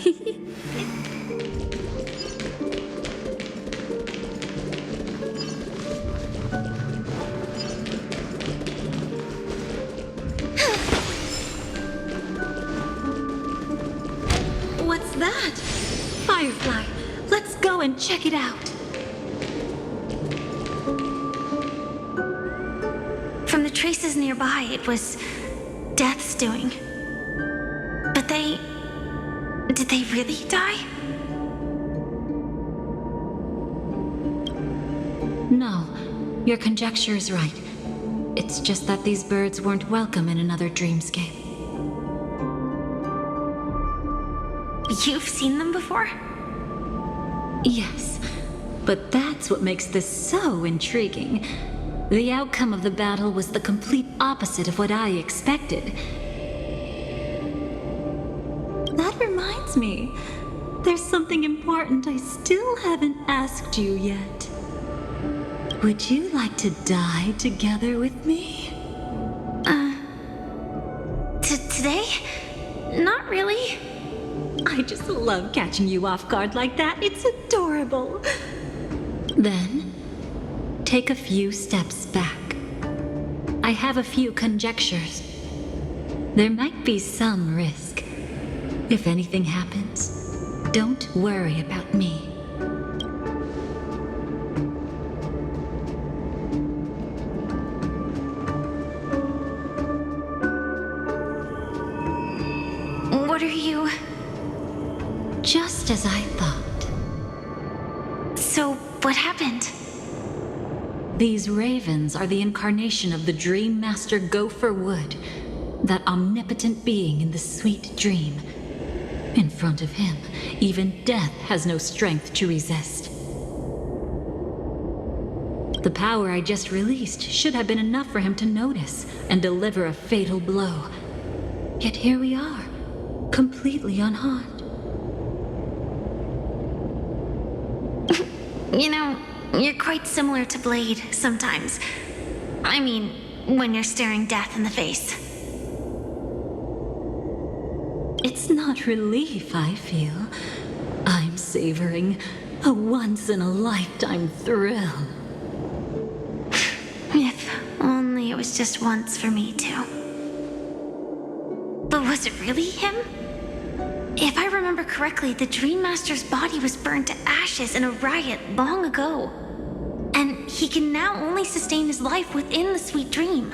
What's that? Firefly, let's go and check it out. From the traces nearby, it was Death's doing. But did they really die? No, your conjecture is right. It's just that these birds weren't welcome in another dreamscape. You've seen them before? Yes, but that's what makes this so intriguing. The outcome of the battle was the complete opposite of what I expected. That reminds me, there's something important I still haven't asked you yet. Would you like to die together with me? Today? Not really. I just love catching you off guard like that. It's adorable. Then, take a few steps back. I have a few conjectures. There might be some risk. If anything happens, don't worry about me. What are you... Just as I thought. So, what happened? These ravens are the incarnation of the Dream Master Gopher Wood, that omnipotent being in the sweet dream. In front of him, even death has no strength to resist. The power I just released should have been enough for him to notice and deliver a fatal blow. Yet here we are, completely unharmed. You know, you're quite similar to Blade sometimes. I mean, when you're staring death in the face. It's not relief I feel. I'm savoring a once-in-a-lifetime thrill. If only it was just once for me too. But was it really him? If I remember correctly, the Dream Master's body was burned to ashes in a riot long ago. And he can now only sustain his life within the sweet dream.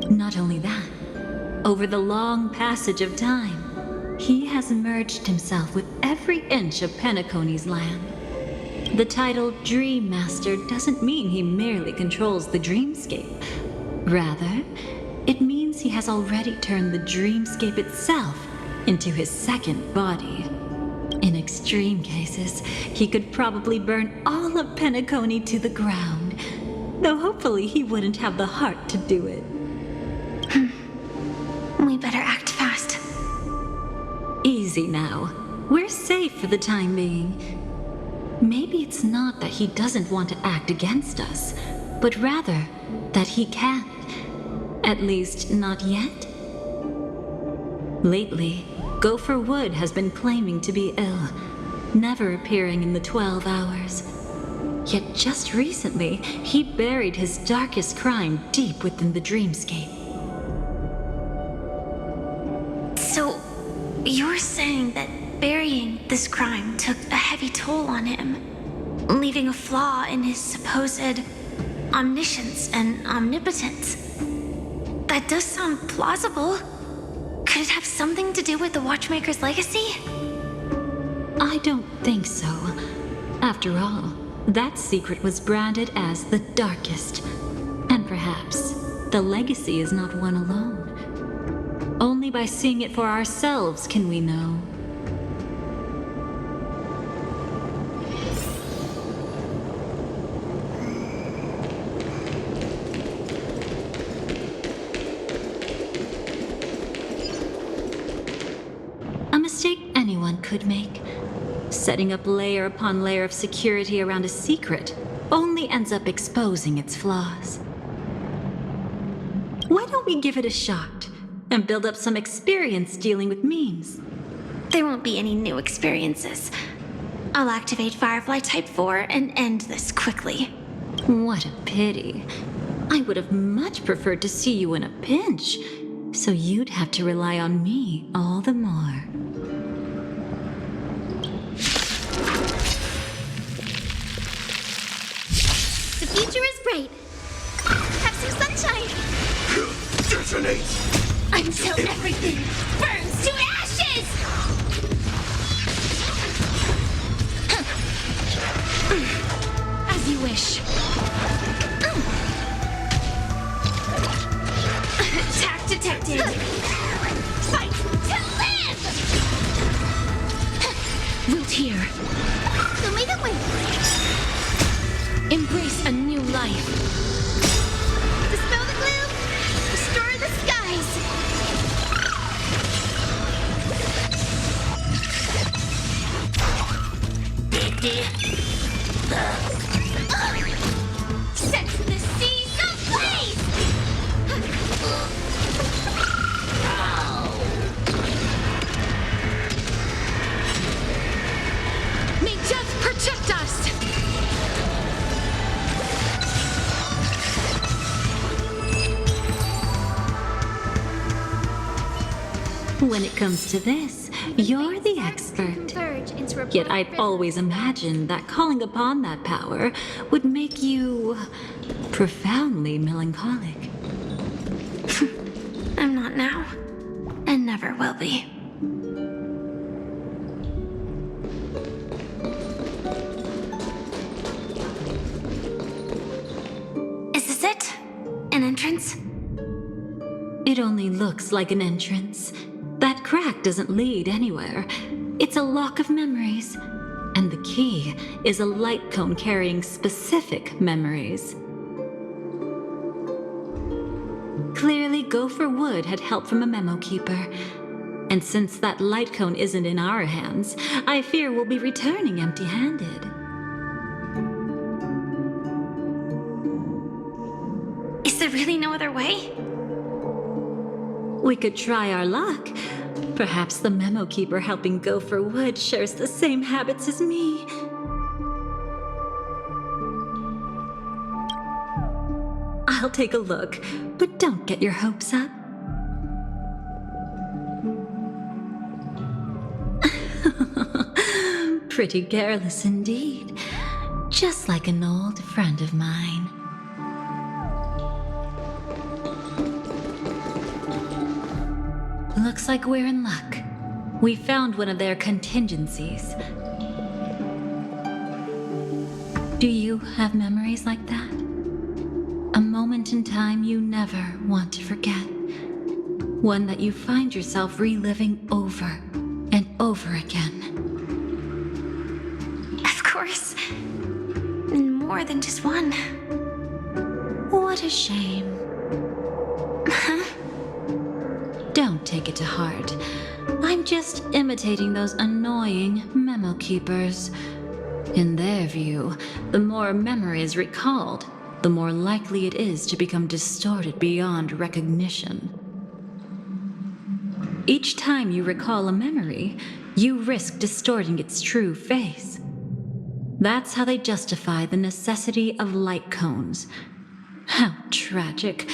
Not only that, over the long passage of time, he has merged himself with every inch of Penacony's land. The title Dream Master doesn't mean he merely controls the dreamscape. Rather, it means he has already turned the dreamscape itself into his second body. In extreme cases, he could probably burn all of Penacony to the ground, though hopefully he wouldn't have the heart to do it. We better act fast. Easy now. We're safe for the time being. Maybe it's not that he doesn't want to act against us, but rather that he can't. At least, not yet. Lately, Gopher Wood has been claiming to be ill, never appearing in the 12 hours. Yet just recently, he buried his darkest crime deep within the dreamscape. So, you're saying that burying this crime took a heavy toll on him, leaving a flaw in his supposed omniscience and omnipotence? That does sound plausible. Could it have something to do with the Watchmaker's legacy? I don't think so. After all, that secret was branded as the darkest. And perhaps the legacy is not one alone. Only by seeing it for ourselves can we know. A mistake anyone could make. Setting up layer upon layer of security around a secret only ends up exposing its flaws. Why don't we give it a shot and build up some experience dealing with memes? There won't be any new experiences. I'll activate Firefly Type 4 and end this quickly. What a pity. I would have much preferred to see you in a pinch, so you'd have to rely on me all the more. The future is bright. Have some sunshine. Detonate! Until everything burns to ashes! As you wish. Attack detected. Fight to live! Root here. Show me the way. Embrace a new life. Dispel the gloom. Restore the skies. Set the seas ablaze! May death protect us! When it comes to this, you're the expert. Yet I'd always imagined that calling upon that power would make you profoundly melancholic. I'm not now, and never will be. Is this it? An entrance? It only looks like an entrance. That crack doesn't lead anywhere. It's a lock of memories. And the key is a light cone carrying specific memories. Clearly, Gopher Wood had help from a memo keeper. And since that light cone isn't in our hands, I fear we'll be returning empty-handed. Is there really no other way? We could try our luck. Perhaps the memo keeper helping Gopher Wood shares the same habits as me. I'll take a look, but don't get your hopes up. Pretty careless indeed. Just like an old friend of mine. Looks like we're in luck. We found one of their contingencies. Do you have memories like that? A moment in time you never want to forget. One that you find yourself reliving over and over again. Of course. And more than just one. What a shame. Don't take it to heart. I'm just imitating those annoying memo keepers. In their view, the more memories recalled, the more likely it is to become distorted beyond recognition. Each time you recall a memory, you risk distorting its true face. That's how they justify the necessity of light cones. How tragic.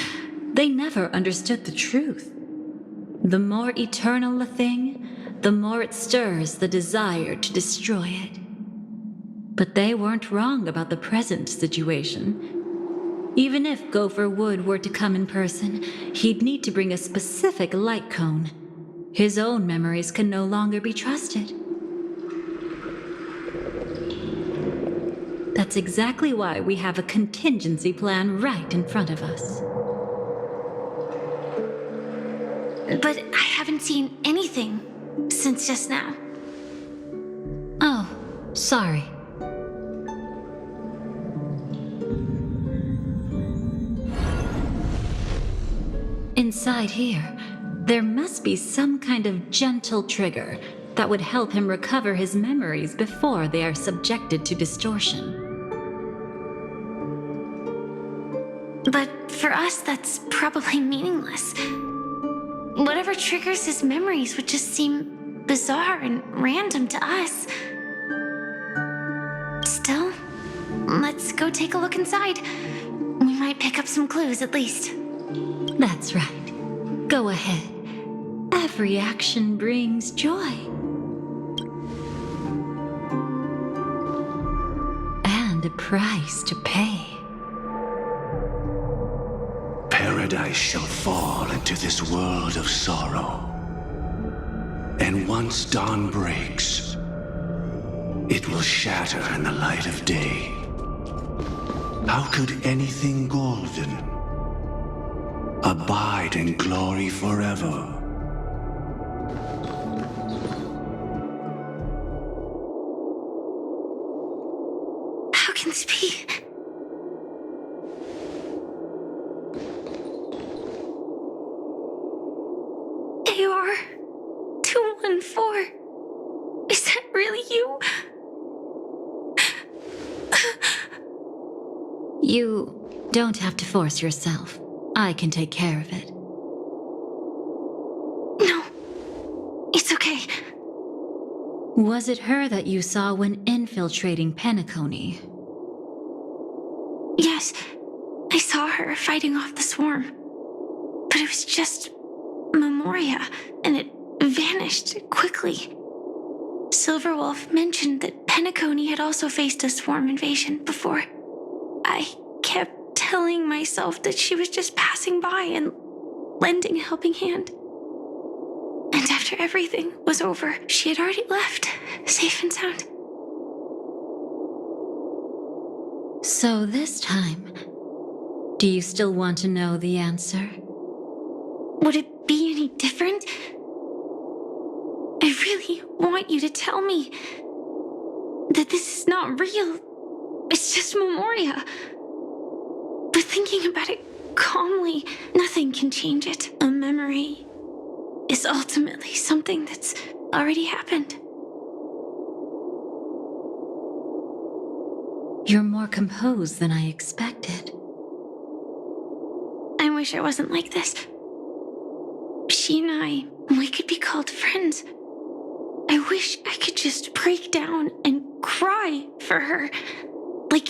They never understood the truth. The more eternal a thing, the more it stirs the desire to destroy it. But they weren't wrong about the present situation. Even if Gopher Wood were to come in person, he'd need to bring a specific light cone. His own memories can no longer be trusted. That's exactly why we have a contingency plan right in front of us. But I haven't seen anything since just now. Oh, sorry. Inside here, there must be some kind of gentle trigger that would help him recover his memories before they are subjected to distortion. But for us, that's probably meaningless. Whatever triggers his memories would just seem bizarre and random to us. Still, let's go take a look inside. We might pick up some clues at least. That's right. Go ahead. Every action brings joy. And a price to pay. Paradise shall fall into this world of sorrow. And once dawn breaks, it will shatter in the light of day. How could anything golden abide in glory forever? How can this be? AR 214. Is that really you? You don't have to force yourself. I can take care of it. No, it's okay. Was it her that you saw when infiltrating Penacony? Yes, I saw her fighting off the swarm. But it was just Memoria, and it vanished quickly. Silverwolf mentioned that Penacony had also faced a swarm invasion before. I kept telling myself that she was just passing by and lending a helping hand. And after everything was over, she had already left, safe and sound. So this time, do you still want to know the answer? Would it be any different? I really want you to tell me that this is not real. It's just Memoria. But thinking about it calmly, nothing can change it. A memory is ultimately something that's already happened. You're more composed than I expected. I wish I wasn't like this. She and we could be called friends. I wish I could just break down and cry for her, like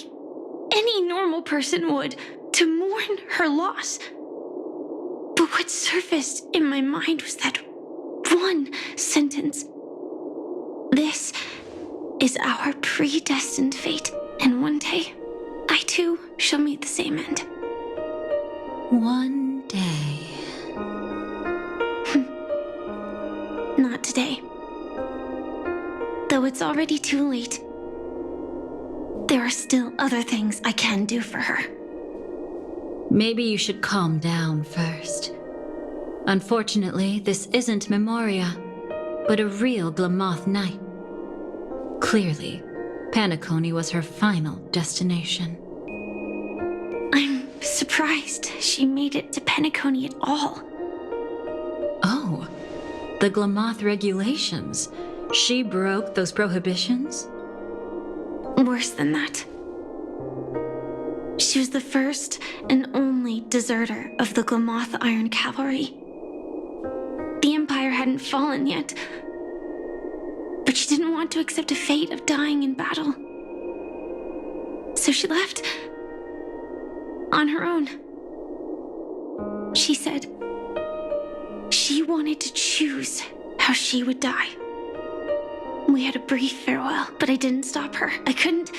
any normal person would, to mourn her loss. But what surfaced in my mind was that one sentence. This is our predestined fate, and one day, I too shall meet the same end. One day. Not today. Though it's already too late, there are still other things I can do for her. Maybe you should calm down first. Unfortunately, this isn't Memoria, but a real Glamoth Knight. Clearly, Penacony was her final destination. I'm surprised she made it to Penacony at all. Oh, the Glamoth regulations. She broke those prohibitions? Worse than that. She was the first and only deserter of the Glamoth Iron Cavalry. The Empire hadn't fallen yet, but she didn't want to accept a fate of dying in battle. So she left on her own. She said she wanted to choose how she would die. We had a brief farewell, but I didn't stop her. I couldn't.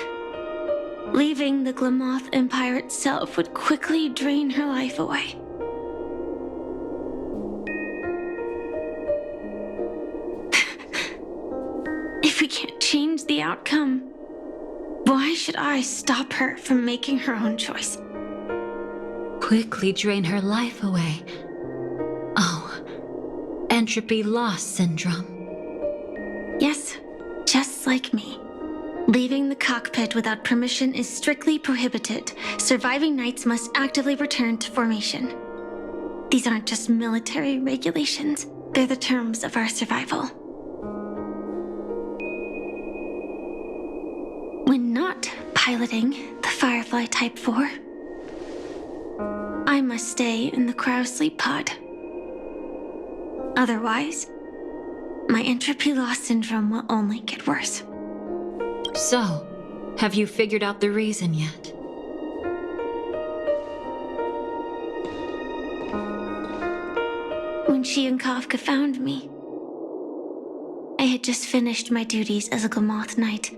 Leaving the Glamoth Empire itself would quickly drain her life away. If we can't change the outcome, why should I stop her from making her own choice? Quickly drain her life away. Oh, entropy loss syndrome. Yes, just like me. Leaving the cockpit without permission is strictly prohibited. Surviving knights must actively return to formation. These aren't just military regulations, they're the terms of our survival. When not piloting the Firefly Type 4, I must stay in the cryo sleep pod. Otherwise, my entropy loss syndrome will only get worse. So, have you figured out the reason yet? When she and Kafka found me, I had just finished my duties as a Glamoth Knight.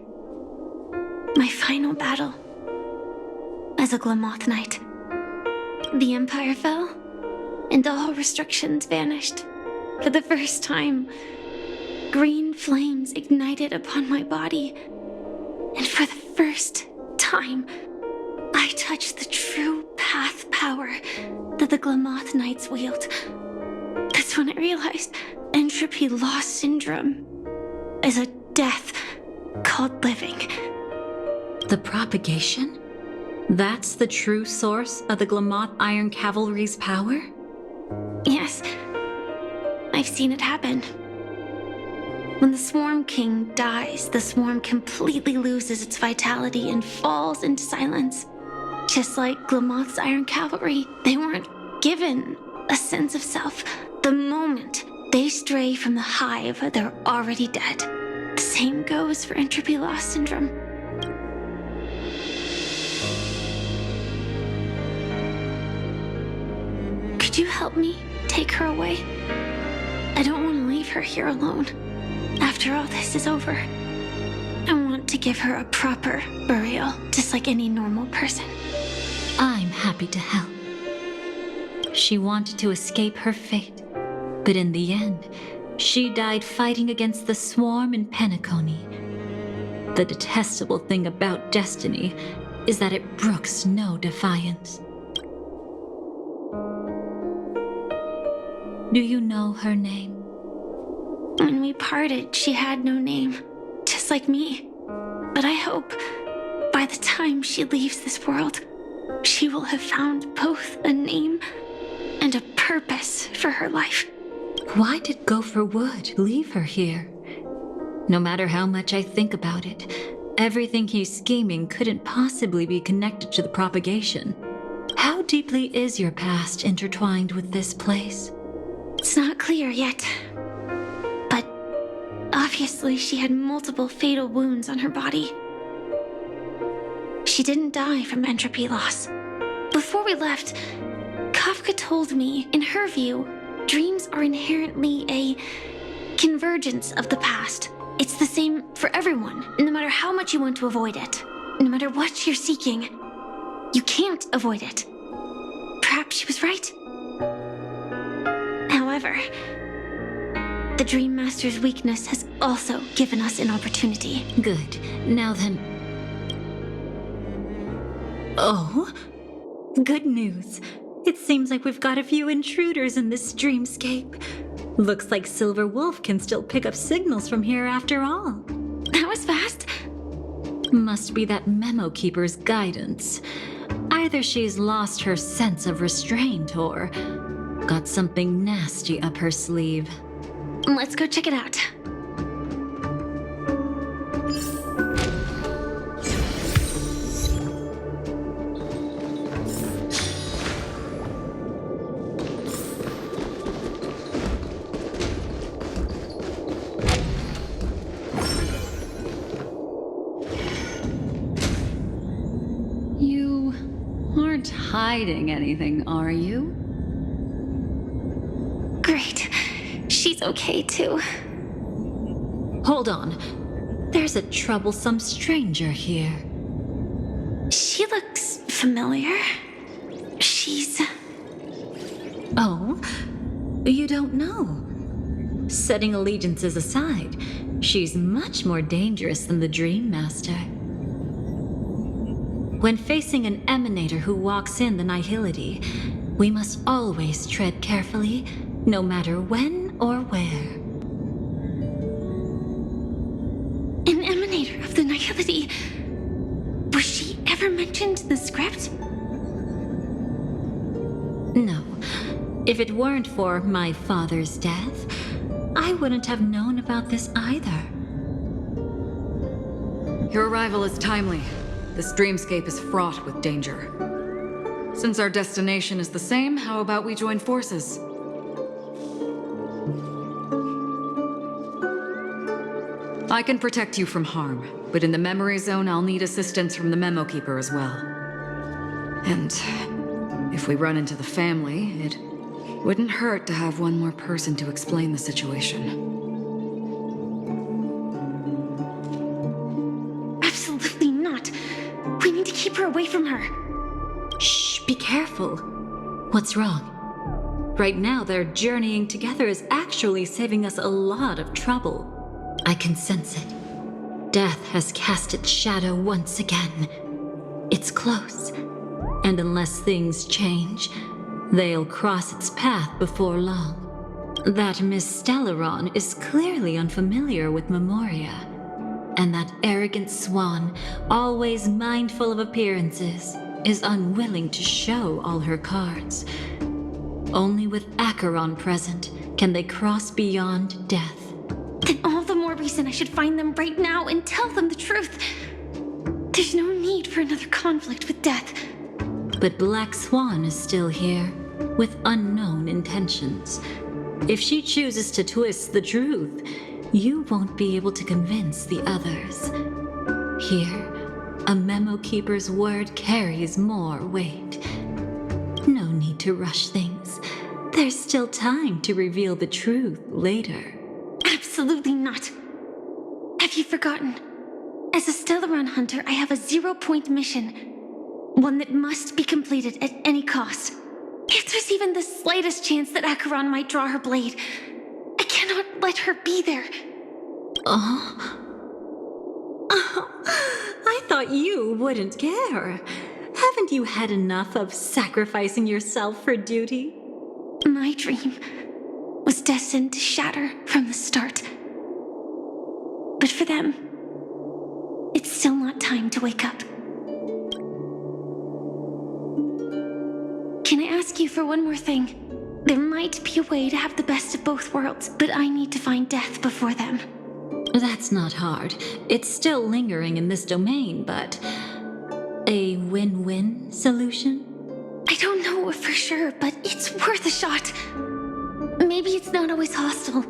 My final battle as a Glamoth Knight. The Empire fell, and all restrictions vanished. For the first time, green flames ignited upon my body. And for the first time, I touched the true path power that the Glamoth Knights wield. That's when I realized entropy loss syndrome is a death called living. The propagation? That's the true source of the Glamoth Iron Cavalry's power? Yes, I've seen it happen. When the Swarm King dies, the Swarm completely loses its vitality and falls into silence. Just like Glamoth's Iron Cavalry, they weren't given a sense of self. The moment they stray from the hive, they're already dead. The same goes for entropy loss syndrome. Could you help me take her away? I don't want to leave her here alone. After all this is over, I want to give her a proper burial, just like any normal person. I'm happy to help. She wanted to escape her fate, but in the end, she died fighting against the Swarm in Penacony. The detestable thing about destiny is that it brooks no defiance. Do you know her name? When we parted, she had no name, just like me. But I hope by the time she leaves this world, she will have found both a name and a purpose for her life. Why did Gopher Wood leave her here? No matter how much I think about it, everything he's scheming couldn't possibly be connected to the propagation. How deeply is your past intertwined with this place? It's not clear yet. But obviously she had multiple fatal wounds on her body. She didn't die from entropy loss. Before we left, Kafka told me, in her view, dreams are inherently a convergence of the past. It's the same for everyone, no matter how much you want to avoid it. No matter what you're seeking, you can't avoid it. Perhaps she was right. However, the Dream Master's weakness has also given us an opportunity. Good. Now then... Oh? Good news. It seems like we've got a few intruders in this dreamscape. Looks like Silver Wolf can still pick up signals from here after all. That was fast. Must be that Memo Keeper's guidance. Either she's lost her sense of restraint or got something nasty up her sleeve. Let's go check it out. You aren't hiding anything, are you? Great. She's okay too. Hold on. There's a troublesome stranger here. She looks familiar. She's... Oh? You don't know? Setting allegiances aside, she's much more dangerous than the Dream Master. When facing an emanator who walks in the nihility, we must always tread carefully, no matter when or where. an emanator of the nihility. Was she ever mentioned in the script? No. If it weren't for my father's death, I wouldn't have known about this either. Your arrival is timely. This dreamscape is fraught with danger. Since our destination is the same, how about we join forces? I can protect you from harm, but in the memory zone, I'll need assistance from the Memo Keeper as well. And if we run into the family, it wouldn't hurt to have one more person to explain the situation. Absolutely not. We need to keep her away from her. Shh, be careful. What's wrong? Right now, their journeying together is actually saving us a lot of trouble. I can sense it. Death has cast its shadow once again. It's close. And unless things change, they'll cross its path before long. That Miss Stellaron is clearly unfamiliar with Memoria. And that arrogant swan, always mindful of appearances, is unwilling to show all her cards. Only with Acheron present can they cross beyond death. Then all the more reason I should find them right now and tell them the truth. There's no need for another conflict with death. But Black Swan is still here, with unknown intentions. If she chooses to twist the truth, you won't be able to convince the others. Here, a Memo Keeper's word carries more weight. No need to rush things. There's still time to reveal the truth later. Absolutely not. Have you forgotten? As a Stellaron hunter, I have a 0-point mission. One that must be completed at any cost. If there's even the slightest chance that Acheron might draw her blade, I cannot let her be there. I thought you wouldn't care. Haven't you had enough of sacrificing yourself for duty? My dream was destined to shatter from the start. But for them, it's still not time to wake up. Can I ask you for one more thing? There might be a way to have the best of both worlds, but I need to find death before them. That's not hard. It's still lingering in this domain, but a win-win solution? I don't know for sure, but it's worth a shot. Maybe it's not always hostile.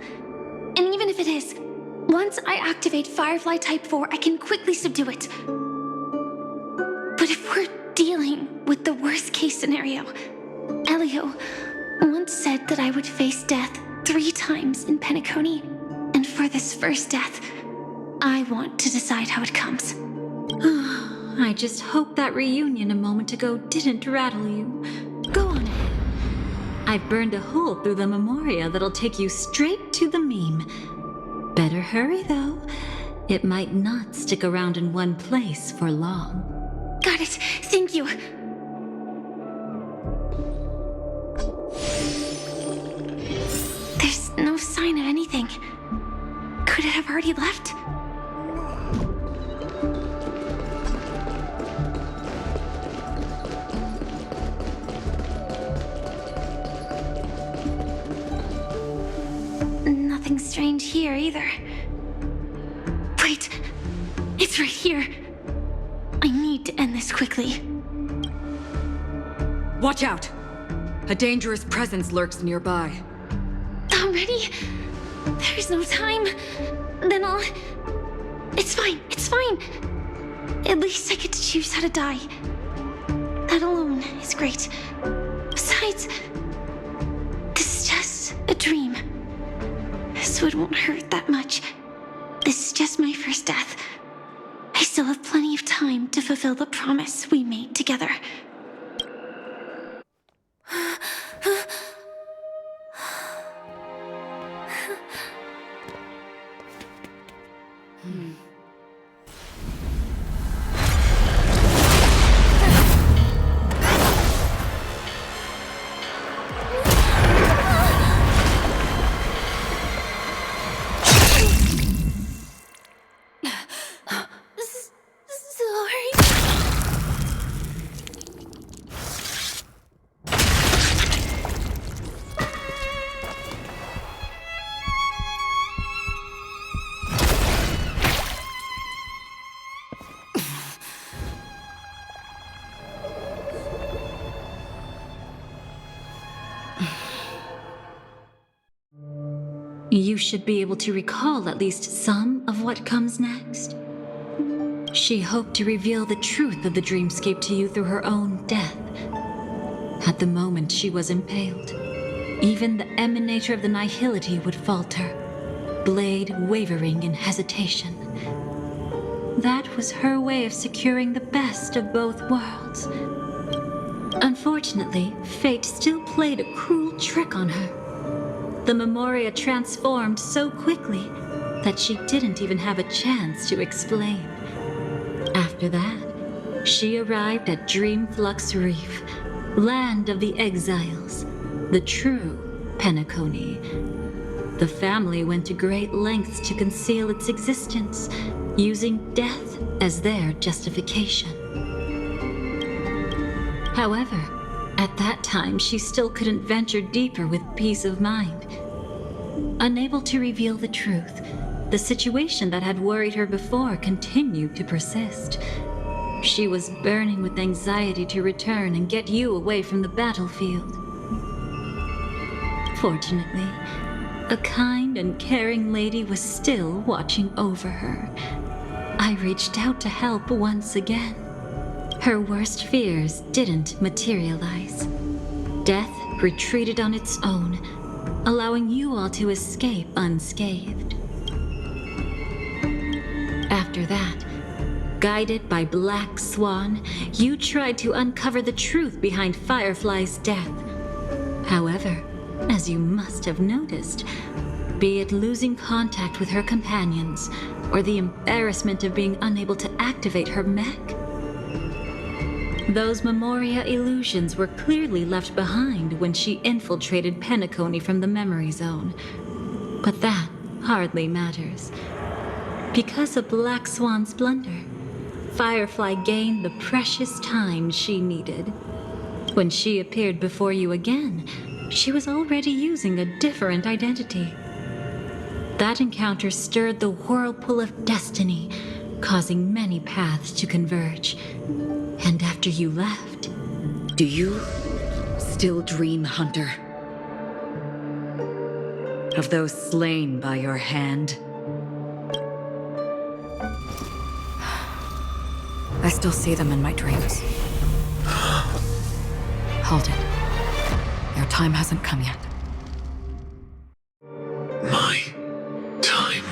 And even if it is, once I activate Firefly Type 4, I can quickly subdue it. But if we're dealing with the worst case scenario, Elio once said that I would face death 3 times in Penacony, and for this first death, I want to decide how it comes. I just hope that reunion a moment ago didn't rattle you. Go on ahead. I've burned a hole through the Memoria that'll take you straight to the meme. Better hurry, though. It might not stick around in one place for long. Got it. Thank you. There's no sign of anything. Could it have already left? Nothing strange here either. Wait, it's right here. I need to end this quickly. Watch out! A dangerous presence lurks nearby. Already? There's no time. Then I'll... It's fine, it's fine. At least I get to choose how to die. That alone is great. Besides, this is just a dream. So it won't hurt that much. This is just my first death. I still have plenty of time to fulfill the promise we made together. You should be able to recall at least some of what comes next. She hoped to reveal the truth of the dreamscape to you through her own death. At the moment she was impaled, even the emanator of the nihility would falter, blade wavering in hesitation. That was her way of securing the best of both worlds. Unfortunately, fate still played a cruel trick on her. The Memoria transformed so quickly that she didn't even have a chance to explain. After that, she arrived at Dreamflux Reef, land of the exiles, the true Penacony. The family went to great lengths to conceal its existence, using death as their justification. However, at that time she still couldn't venture deeper with peace of mind. Unable to reveal the truth, the situation that had worried her before continued to persist. She was burning with anxiety to return and get you away from the battlefield. Fortunately, a kind and caring lady was still watching over her. I reached out to help once again. Her worst fears didn't materialize. Death retreated on its own, allowing you all to escape unscathed. After that, guided by Black Swan, you tried to uncover the truth behind Firefly's death. However, as you must have noticed, be it losing contact with her companions or the embarrassment of being unable to activate her mech, those Memoria illusions were clearly left behind when she infiltrated Penacony from the memory zone. But that hardly matters. Because of Black Swan's blunder, Firefly gained the precious time she needed. When she appeared before you again, she was already using a different identity. That encounter stirred the whirlpool of destiny, causing many paths to converge. And after you left... Do you still dream, Hunter? Of those slain by your hand? I still see them in my dreams. Hold it. Your time hasn't come yet. My time.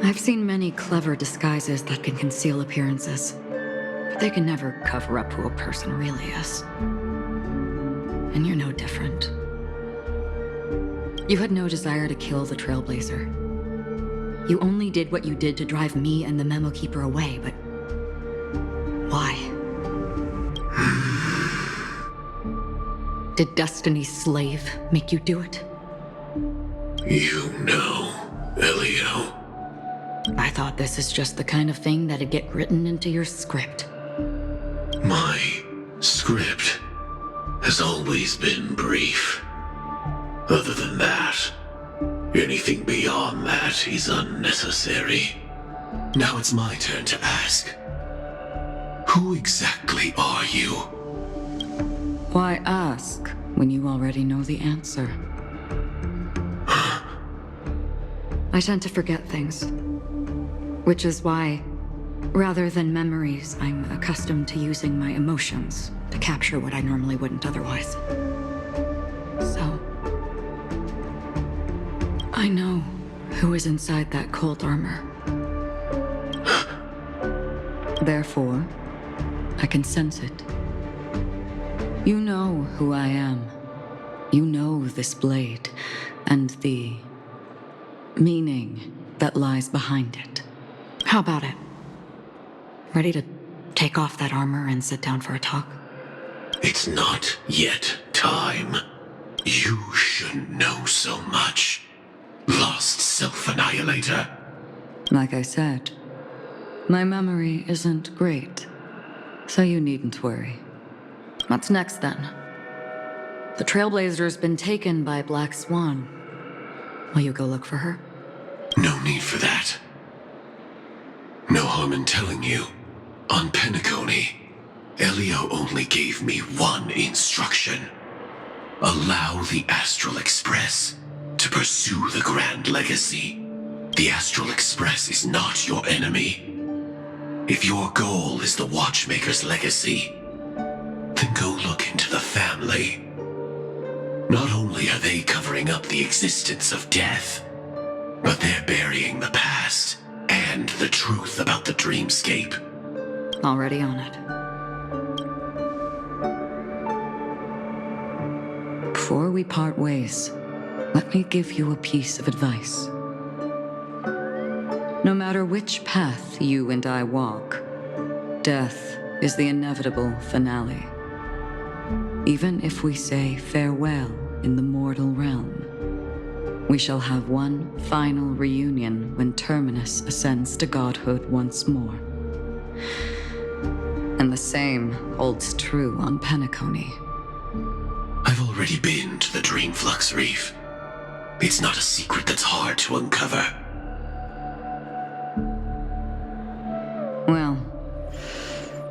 I've seen many clever disguises that can conceal appearances, but they can never cover up who a person really is. And you're no different. You had no desire to kill the Trailblazer. You only did what you did to drive me and the Memo Keeper away, but why? Did Destiny's slave make you do it? You know, Elio. I thought this is just the kind of thing that'd get written into your script. My script has always been brief. Other than that, anything beyond that is unnecessary. Now it's my turn to ask. Who exactly are you? Why ask when you already know the answer? I tend to forget things. Which is why, rather than memories, I'm accustomed to using my emotions to capture what I normally wouldn't otherwise. So, I know who is inside that cold armor. Therefore, I can sense it. You know who I am. You know this blade, and the meaning that lies behind it. How about it? Ready to take off that armor and sit down for a talk? It's not yet time. You shouldn't know so much. Lost self-annihilator. Like I said, my memory isn't great, so you needn't worry. What's next, then? The Trailblazer's been taken by Black Swan. Will you go look for her? No need for that. No harm in telling you. On Penacony, Elio only gave me one instruction. Allow the Astral Express to pursue the Grand Legacy. The Astral Express is not your enemy. If your goal is the Watchmaker's legacy, then go look into the family. Not only are they covering up the existence of death, but they're burying the past and the truth about the dreamscape. Already on it. Before we part ways, let me give you a piece of advice. No matter which path you and I walk, death is the inevitable finale. Even if we say farewell in the mortal realm, we shall have one final reunion when Terminus ascends to godhood once more. And the same holds true on Penacony. I've already been to the Dreamflux Reef. It's not a secret that's hard to uncover. Well,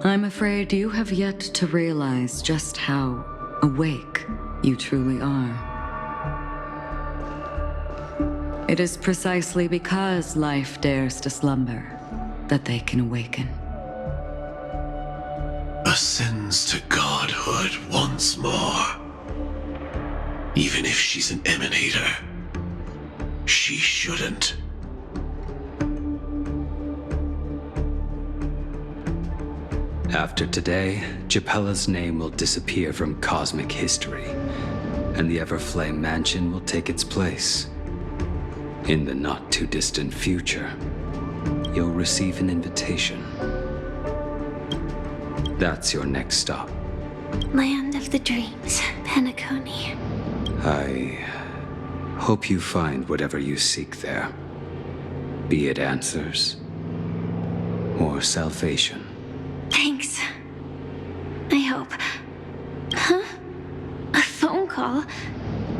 I'm afraid you have yet to realize just how awake you truly are. It is precisely because life dares to slumber that they can awaken. Ascends to godhood once more. Even if she's an emanator, she shouldn't. After today, Japella's name will disappear from cosmic history, and the Everflame Mansion will take its place. In the not-too-distant future, you'll receive an invitation. That's your next stop. Land of the Dreams, Penacony. I hope you find whatever you seek there. Be it answers or salvation. Thanks. I hope. Huh? A phone call?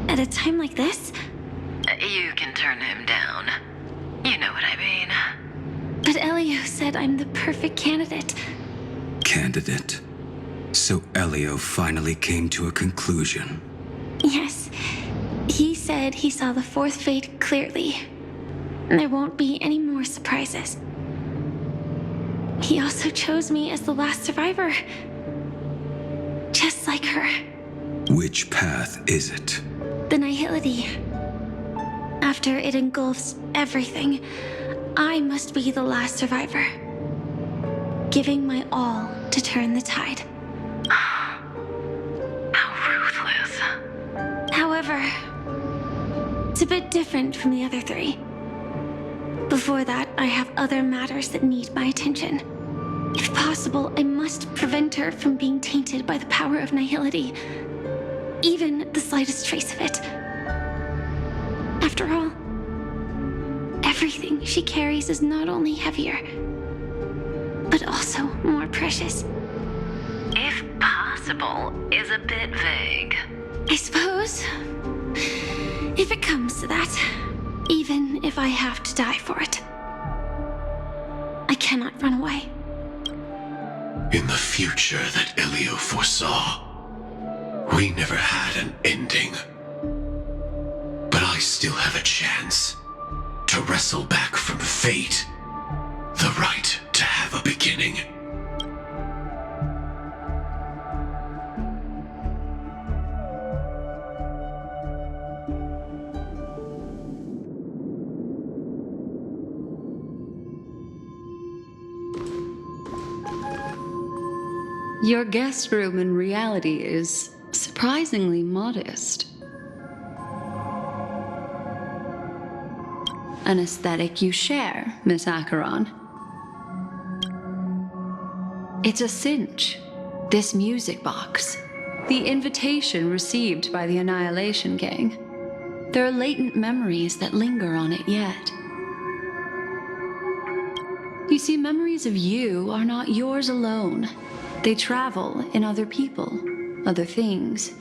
At a time like this? You can turn him down. You know what I mean. But Elio said I'm the perfect candidate. Candidate? So Elio finally came to a conclusion. Yes. He said he saw the fourth fate clearly. There won't be any more surprises. He also chose me as the last survivor. Just like her. Which path is it? The Nihility. After it engulfs everything, I must be the last survivor. Giving my all to turn the tide. How ruthless. However, it's a bit different from the other three. Before that, I have other matters that need my attention. If possible, I must prevent her from being tainted by the power of Nihility. Even the slightest trace of it. After all, everything she carries is not only heavier, but also more precious. If possible is a bit vague. I suppose. If it comes to that, even if I have to die for it. I cannot run away. In the future that Elio foresaw, we never had an ending. But I still have a chance to wrestle back from fate the right to have a beginning. Your guest room in reality is surprisingly modest. An aesthetic you share, Miss Acheron. It's a cinch, this music box. The invitation received by the Annihilation Gang. There are latent memories that linger on it yet. You see, memories of you are not yours alone. They travel in other people, other things.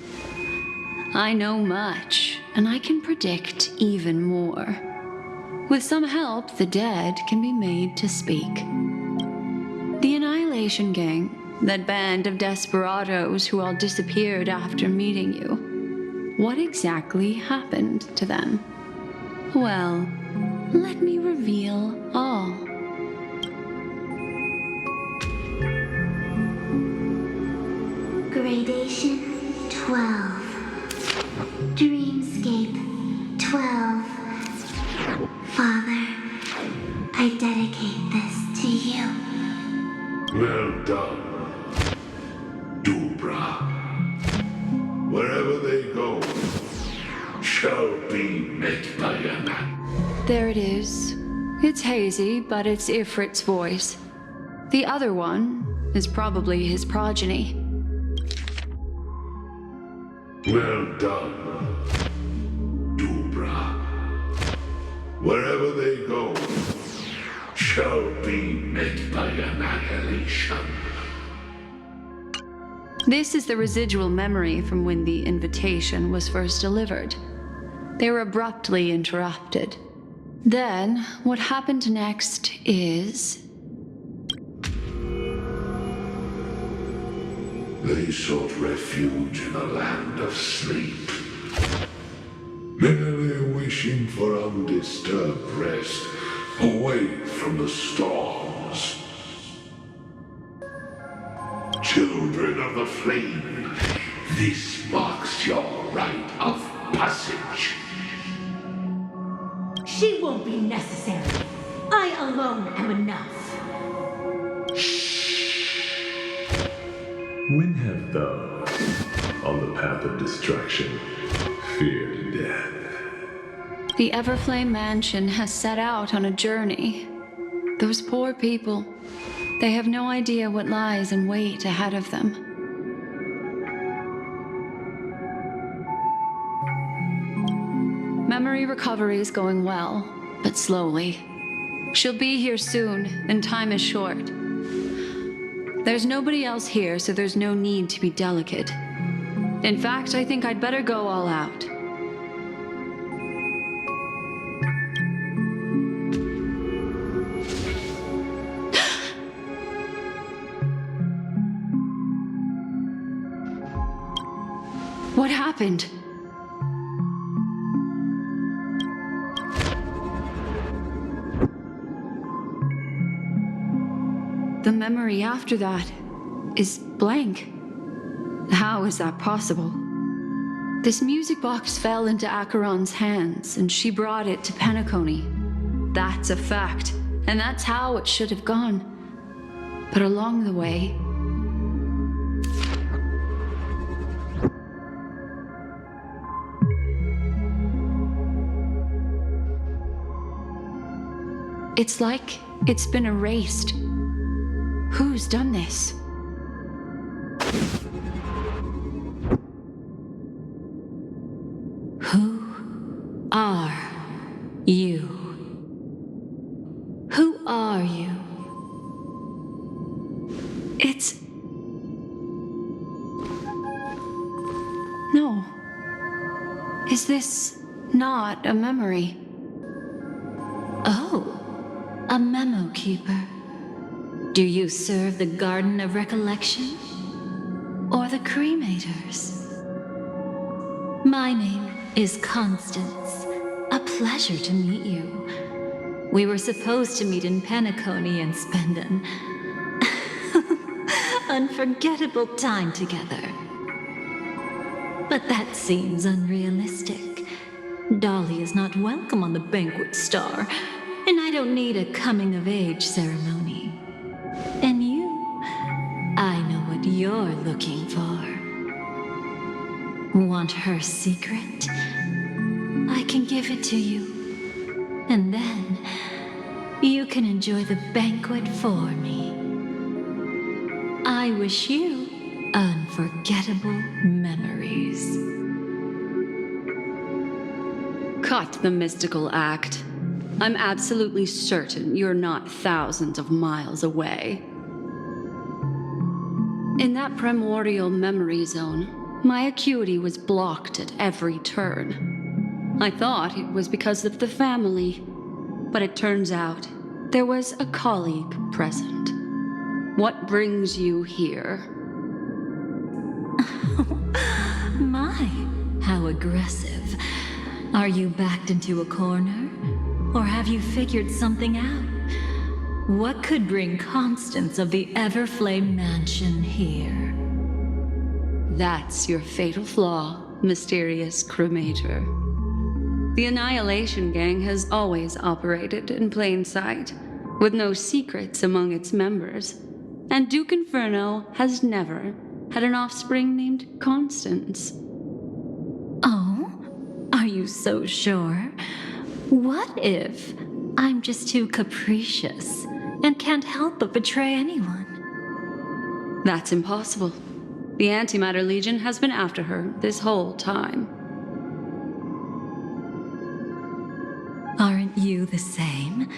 I know much, and I can predict even more. With some help, the dead can be made to speak. The Annihilation Gang, that band of desperados who all disappeared after meeting you, what exactly happened to them. Well, let me reveal all. Gradation 12. Dreamscape 12. Father, I dedicate this to you. Well done, Dubra. Wherever they go, shall be met by an act. There it is. It's hazy, but it's Ifrit's voice. The other one is probably his progeny. Well done, Dubra. Wherever they go, shall be met by annihilation. This is the residual memory from when the invitation was first delivered. They were abruptly interrupted. Then, what happened next is... They sought refuge in a land of sleep, merely wishing for undisturbed rest away from the storms. Children of the flame, this marks your rite of passage. She won't be necessary. I alone am enough. When have those on the path of destruction feared death? The Everflame Mansion has set out on a journey. Those poor people, they have no idea what lies in wait ahead of them. Memory recovery is going well, but slowly. She'll be here soon, and time is short. There's nobody else here, so there's no need to be delicate. In fact, I think I'd better go all out. What happened? The memory after that is blank. How is that possible? This music box fell into Acheron's hands, and she brought it to Penacony. That's a fact, and that's how it should have gone. But along the way... it's like it's been erased. Who's done this? Who are you? Who are you? It's... No. Is this not a memory? Oh, a memo keeper. Do you serve the Garden of Recollection? Or the Cremators? My name is Constance. A pleasure to meet you. We were supposed to meet in Penacony and spend an unforgettable time together. But that seems unrealistic. Dolly is not welcome on the Banquet Star, and I don't need a coming-of-age ceremony. And you, I know what you're looking for. Want her secret? I can give it to you. And then, you can enjoy the banquet for me. I wish you unforgettable memories. Cut the mystical act. I'm absolutely certain you're not thousands of miles away. In that primordial memory zone, my acuity was blocked at every turn. I thought it was because of the family, but it turns out there was a colleague present. What brings you here? My, how aggressive. Are you backed into a corner? Or have you figured something out? What could bring Constance of the Everflame Mansion here? That's your fatal flaw, mysterious cremator. The Annihilation Gang has always operated in plain sight, with no secrets among its members. And Duke Inferno has never had an offspring named Constance. Oh? Are you so sure? What if I'm just too capricious and can't help but betray anyone? That's impossible. The Antimatter Legion has been after her this whole time. Aren't you the same?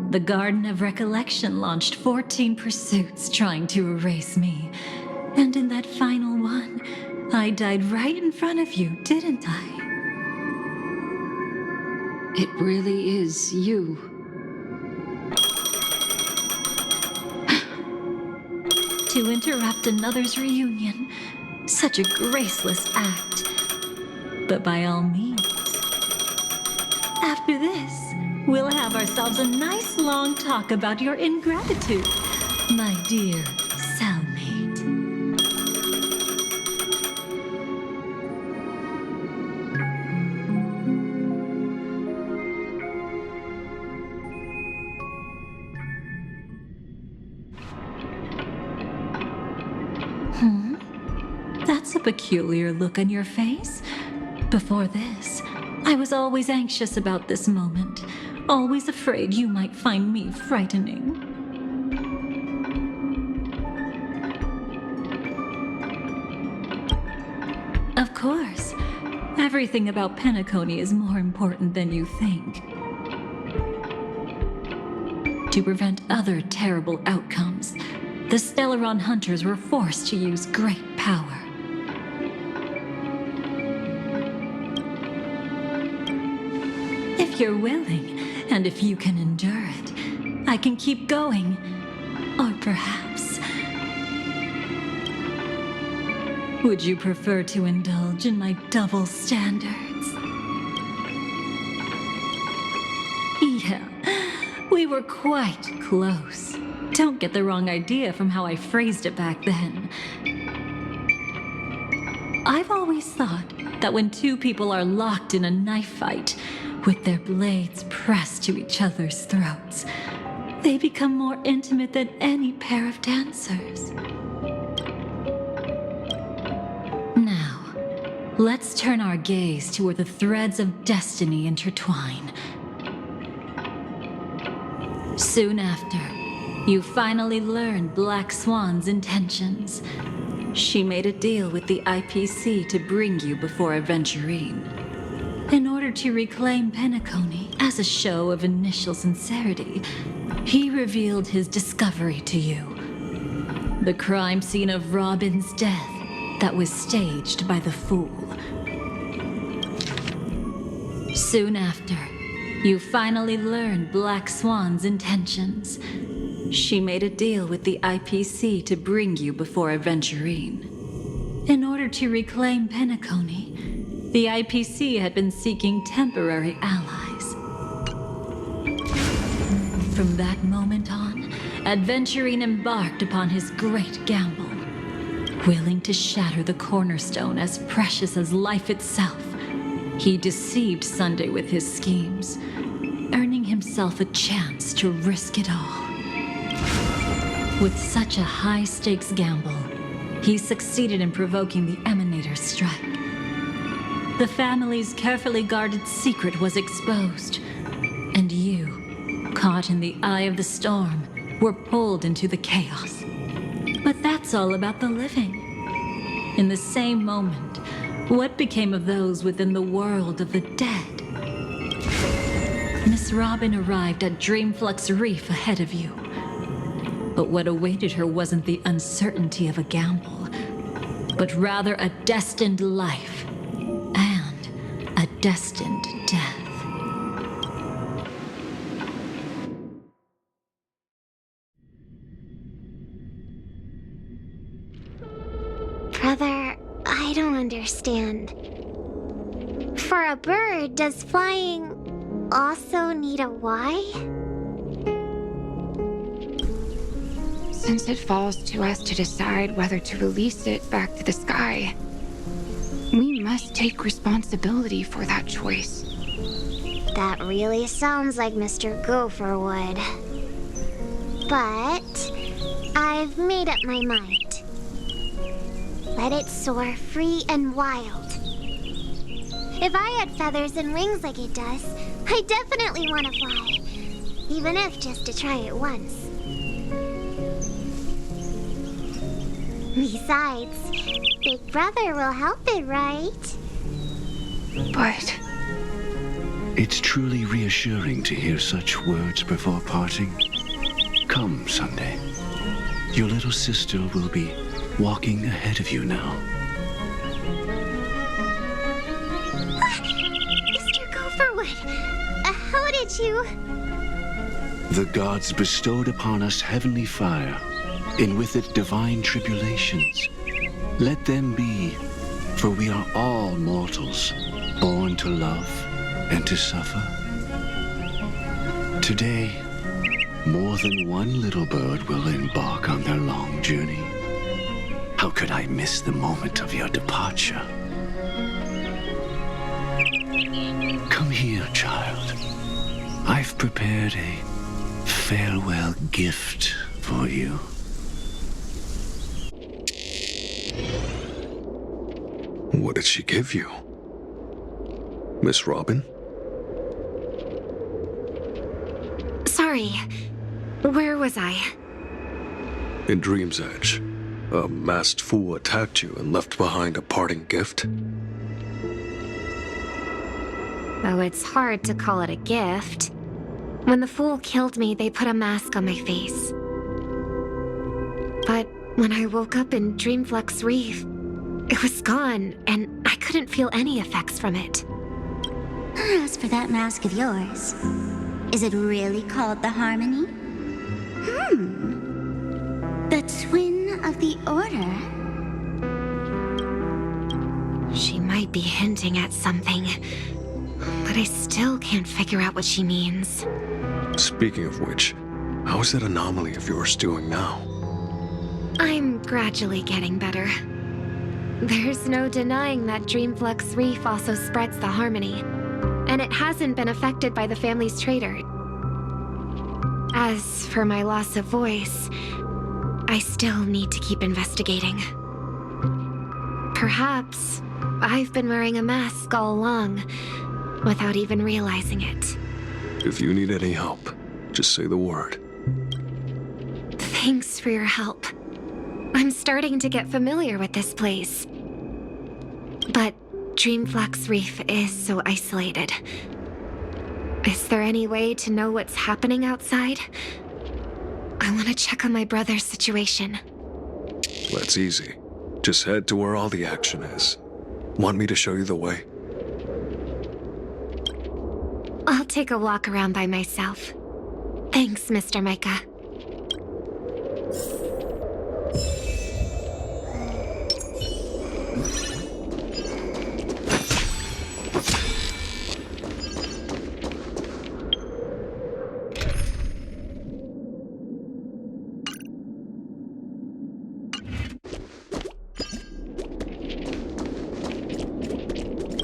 The Garden of Recollection launched 14 pursuits trying to erase me. And in that final one, I died right in front of you, didn't I? It really is you. To interrupt another's reunion, such a graceless act. But by all means. After this, we'll have ourselves a nice long talk about your ingratitude, my dear cellmate. That's a peculiar look on your face. Before this, I was always anxious about this moment, always afraid you might find me frightening. Of course, everything about Penacony is more important than you think. To prevent other terrible outcomes, the Stellaron hunters were forced to use great power. If you're willing, and if you can endure it, I can keep going. Or perhaps... would you prefer to indulge in my double standards? Yeah, we were quite close. Don't get the wrong idea from how I phrased it back then. I've always thought that when two people are locked in a knife fight, with their blades pressed to each other's throats, they become more intimate than any pair of dancers. Now, let's turn our gaze to where the threads of destiny intertwine. Soon after, you finally learn Black Swan's intentions. She made a deal with the IPC to bring you before Aventurine. In order to reclaim Penacony as a show of initial sincerity, he revealed his discovery to you. The crime scene of Robin's death that was staged by the Fool. Soon after, you finally learned Black Swan's intentions. She made a deal with the IPC to bring you before Aventurine. In order to reclaim Penacony, the IPC had been seeking temporary allies. From that moment on, Aventurine embarked upon his great gamble. Willing to shatter the cornerstone as precious as life itself, he deceived Sunday with his schemes, earning himself a chance to risk it all. With such a high-stakes gamble, he succeeded in provoking the Emanator's strike. The family's carefully guarded secret was exposed, and you, caught in the eye of the storm, were pulled into the chaos. But that's all about the living. In the same moment, what became of those within the world of the dead? Miss Robin arrived at Dreamflux Reef ahead of you. But what awaited her wasn't the uncertainty of a gamble, but rather a destined life and a destined death. Brother, I don't understand. For a bird, does flying also need a why? Since it falls to us to decide whether to release it back to the sky, we must take responsibility for that choice. That really sounds like Mr. Gopher would. But I've made up my mind. Let it soar free and wild. If I had feathers and wings like it does, I definitely want to fly. Even if just to try it once. Besides, Big Brother will help it, right? But It's truly reassuring to hear such words before parting. Come, Sunday. Your little sister will be walking ahead of you now. Mr. Gopherwood, how did you... The gods bestowed upon us heavenly fire, and with it divine tribulations. Let them be, for we are all mortals, born to love and to suffer. Today, more than one little bird will embark on their long journey. How could I miss the moment of your departure? Come here, child. I've prepared a farewell gift for you. What did she give you? Miss Robin? sorry. Where was I? In Dream's Edge, a masked fool attacked you and left behind a parting gift. Oh, it's hard to call it a gift. When the fool killed me, they put a mask on my face. But when I woke up in Dreamflex Reef, it was gone, and I couldn't feel any effects from it. As for that mask of yours, is it really called the Harmony? The twin of the Order? She might be hinting at something, but I still can't figure out what she means. Speaking of which, how is that anomaly of yours doing now? I'm gradually getting better. There's no denying that Dreamflex Reef also spreads the Harmony, and it hasn't been affected by the family's traitor. As for my loss of voice, I still need to keep investigating. Perhaps I've been wearing a mask all along, without even realizing it. If you need any help, just say the word. Thanks for your help. I'm starting to get familiar with this place. But Dreamflex Reef is so isolated. Is there any way to know what's happening outside? I want to check on my brother's situation. That's easy. Just head to where all the action is. Want me to show you the way? I'll take a walk around by myself. Thanks, Mr. Micah.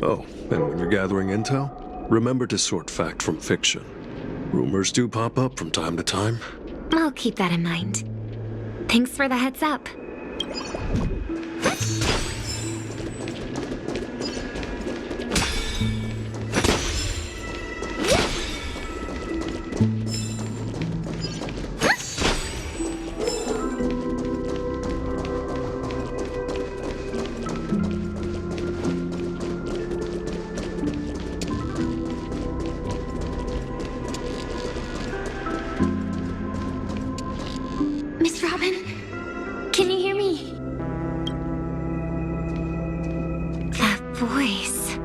Oh, and when you're gathering intel, remember to sort fact from fiction. Rumors do pop up from time to time. I'll keep that in mind. Thanks for the heads up. Miss Robin, can you hear me? That voice.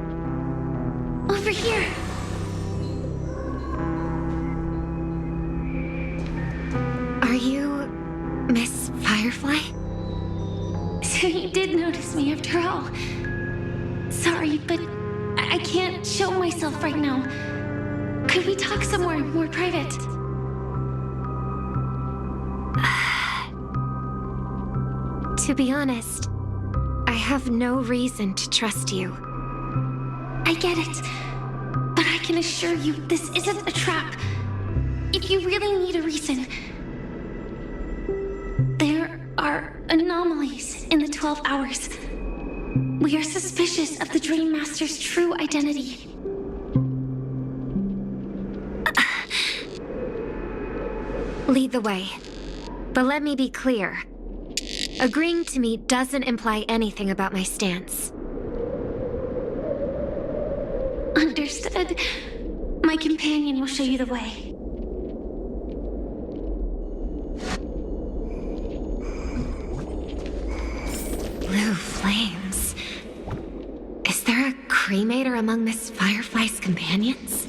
Over here. Are you Miss Firefly? So you did notice me after all. Sorry, but I I can't show myself right now. Could we talk somewhere more private? To be honest, I have no reason to trust you. I get it. But I can assure you this isn't a trap. If you really need a reason, there are anomalies in the 12 hours. We are suspicious of the Dream Master's true identity. Lead the way. But let me be clear. Agreeing to me doesn't imply anything about my stance. Understood. My companion will show you the way. Blue flames. Is there a cremator among Miss Firefly's companions?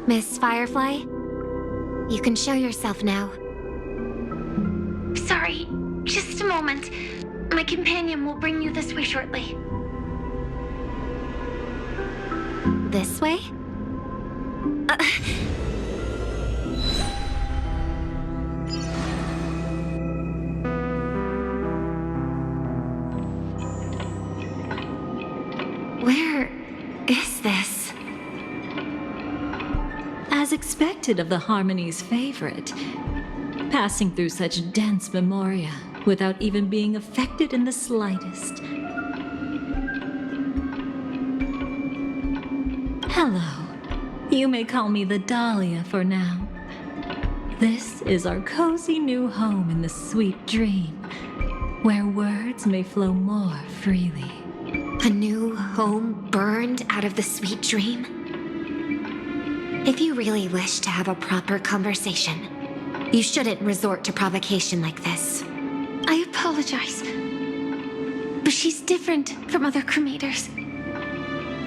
Miss Firefly, you can show yourself now. Sorry, just a moment. My companion will bring you this way shortly. This way? Where is this? As expected of the Harmony's favorite, passing through such dense memoria without even being affected in the slightest. Hello. You may call me the Dahlia for now. This is our cozy new home in the sweet dream, where words may flow more freely. A new home burned out of the sweet dream? If you really wish to have a proper conversation, you shouldn't resort to provocation like this. I apologize. But she's different from other cremators.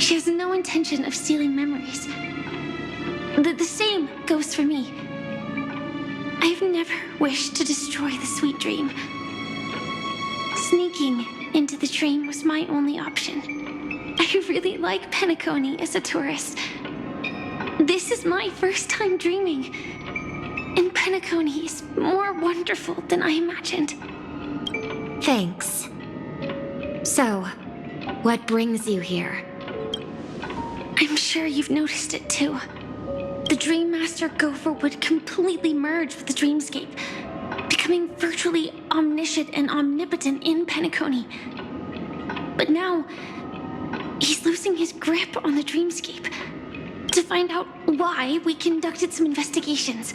She has no intention of stealing memories. The same goes for me. I've never wished to destroy the sweet dream. Sneaking into the dream was my only option. I really like Penacony as a tourist. This is my first time dreaming. And Penacony is more wonderful than I imagined. Thanks. So, what brings you here? I'm sure you've noticed it too. The Dream Master Gopher would completely merge with the dreamscape, becoming virtually omniscient and omnipotent in Penacony. But now, he's losing his grip on the dreamscape. To find out why, we conducted some investigations.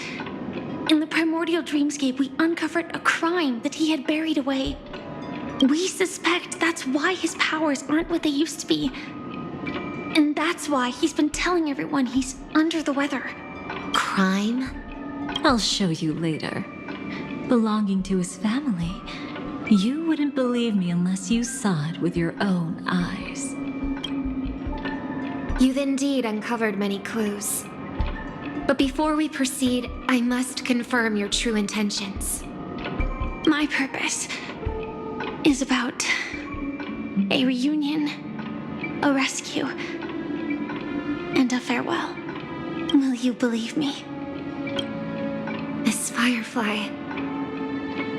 In the primordial dreamscape, we uncovered a crime that he had buried away. We suspect that's why his powers aren't what they used to be. And that's why he's been telling everyone he's under the weather. Crime? I'll show you later. Belonging to his family, you wouldn't believe me unless you saw it with your own eyes. You've indeed uncovered many clues. But before we proceed, I must confirm your true intentions. My purpose is about a reunion, a rescue, and a farewell. Will you believe me? Miss Firefly,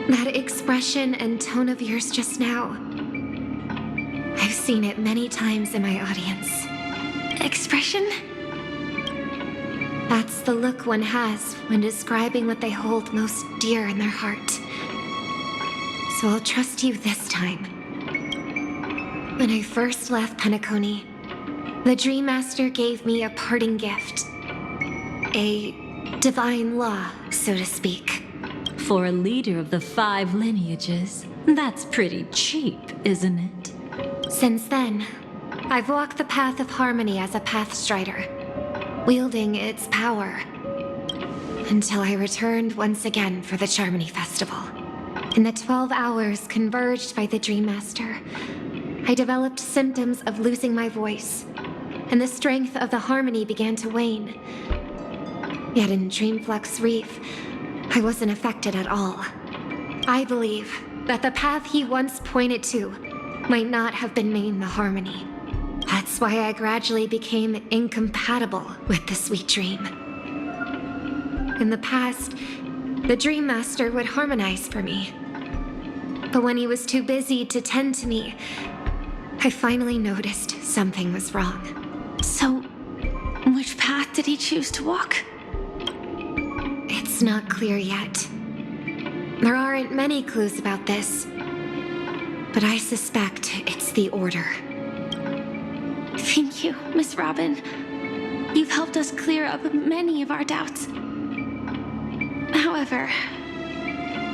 that expression and tone of yours just now, I've seen it many times in my audience. Expression? That's the look one has when describing what they hold most dear in their heart. So I'll trust you this time. When I first left Penacony, the Dream Master gave me a parting gift. A divine law, so to speak. For a leader of the 5 lineages, that's pretty cheap, isn't it? Since then, I've walked the path of harmony as a Pathstrider. wielding its power. Until I returned once again for the Charmony Festival. In the 12 hours converged by the Dream Master, I developed symptoms of losing my voice, and the strength of the harmony began to wane. Yet in Dreamflux Reef, I wasn't affected at all. I believe that the path he once pointed to might not have been named the harmony. That's why I gradually became incompatible with the sweet dream. In the past, the Dream Master would harmonize for me. But when he was too busy to tend to me, I finally noticed something was wrong. So, which path did he choose to walk? It's not clear yet. There aren't many clues about this, but I suspect it's the Order. Thank you, Miss Robin. You've helped us clear up many of our doubts. However,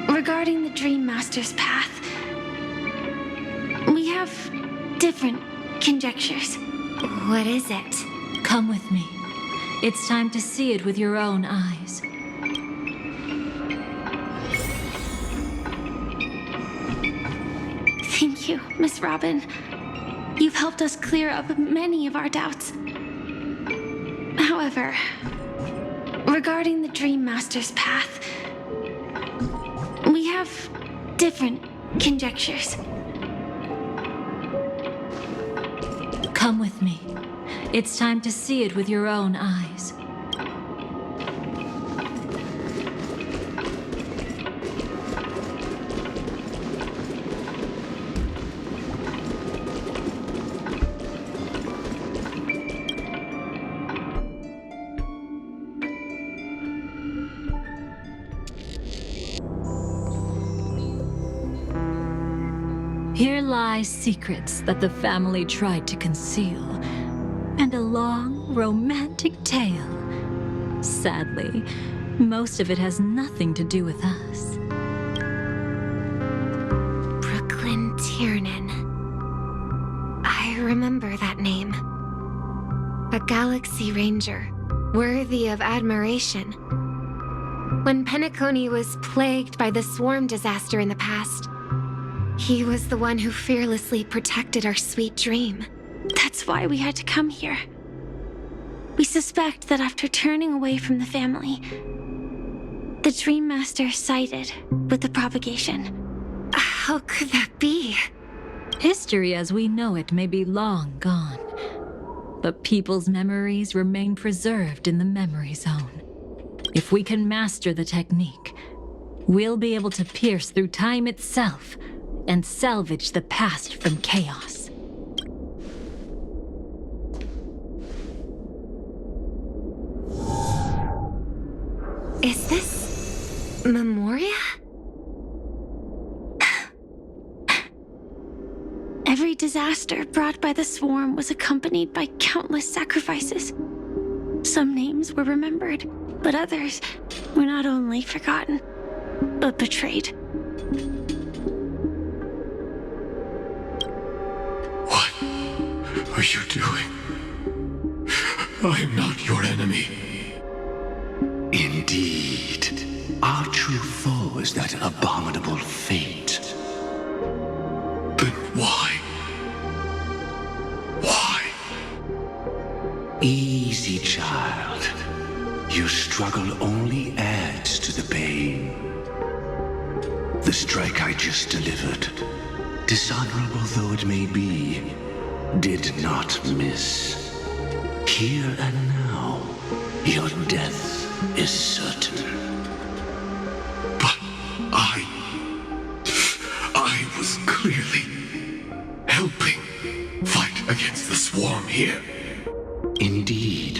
regarding the Dream Master's path, we have different conjectures. What is it? Come with me. It's time to see it with your own eyes. Thank you, Miss Robin. You've helped us clear up many of our doubts. However, regarding the Dream Master's path, we have different conjectures. Come with me. It's time to see it with your own eyes. Here lie secrets that the family tried to conceal, and a long, romantic tale. Sadly, most of it has nothing to do with us. Brooklyn Tiernan. I remember that name. A Galaxy Ranger, worthy of admiration. When Penacony was plagued by the swarm disaster in the past, he was the one who fearlessly protected our sweet dream. That's why we had to come here. We suspect that after turning away from the family, the Dream Master sided with the propagation. How could that be? History as we know it may be long gone, but people's memories remain preserved in the memory zone. If we can master the technique, we'll be able to pierce through time itself and salvage the past from chaos. Is this Memoria? Every disaster brought by the swarm was accompanied by countless sacrifices. Some names were remembered, but others were not only forgotten, but betrayed. What are you doing? I am not your enemy. Indeed. Our true foe is that abominable fate. Then why? Why? Easy, child. Your struggle only adds to the pain. The strike I just delivered, dishonorable though it may be, did not miss. Here and now, your death is certain. But I was clearly helping fight against the swarm here. Indeed.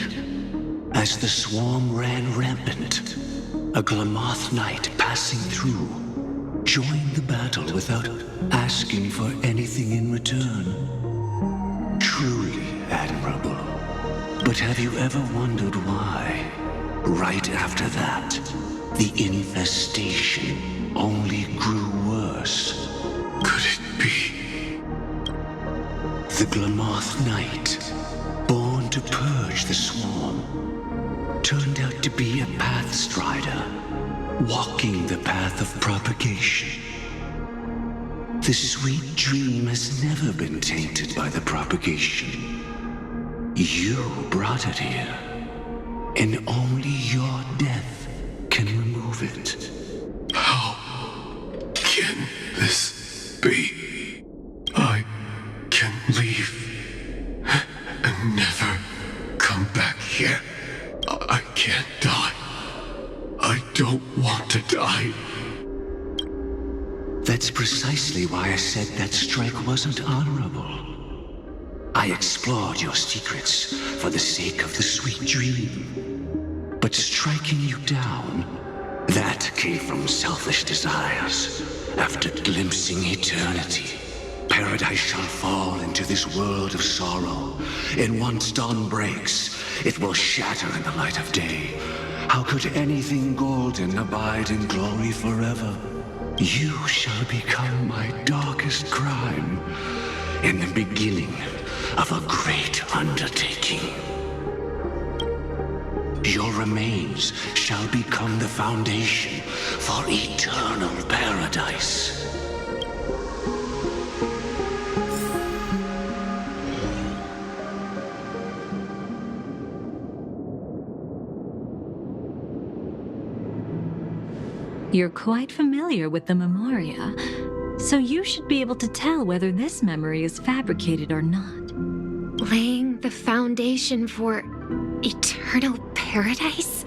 As the swarm ran rampant, a Glamoth knight passing through joined the battle without asking for anything in return. Truly admirable. But have you ever wondered why, right after that, the infestation only grew worse? Could it be? The Glamoth Knight, born to purge the swarm, turned out to be a path strider, walking the path of propagation. The sweet dream has never been tainted by the propagation. You brought it here, and only your death can remove it. How can this be? I can leave and never come back here. I can't die. I don't want to die. That's precisely why I said that strike wasn't honorable. I explored your secrets for the sake of the sweet dream. But striking you down, that came from selfish desires. After glimpsing eternity, paradise shall fall into this world of sorrow. And once dawn breaks, it will shatter in the light of day. How could anything golden abide in glory forever? You shall become my darkest crime, and the beginning of a great undertaking. Your remains shall become the foundation for eternal paradise. You're quite familiar with the Memoria, so you should be able to tell whether this memory is fabricated or not. Laying the foundation for eternal paradise?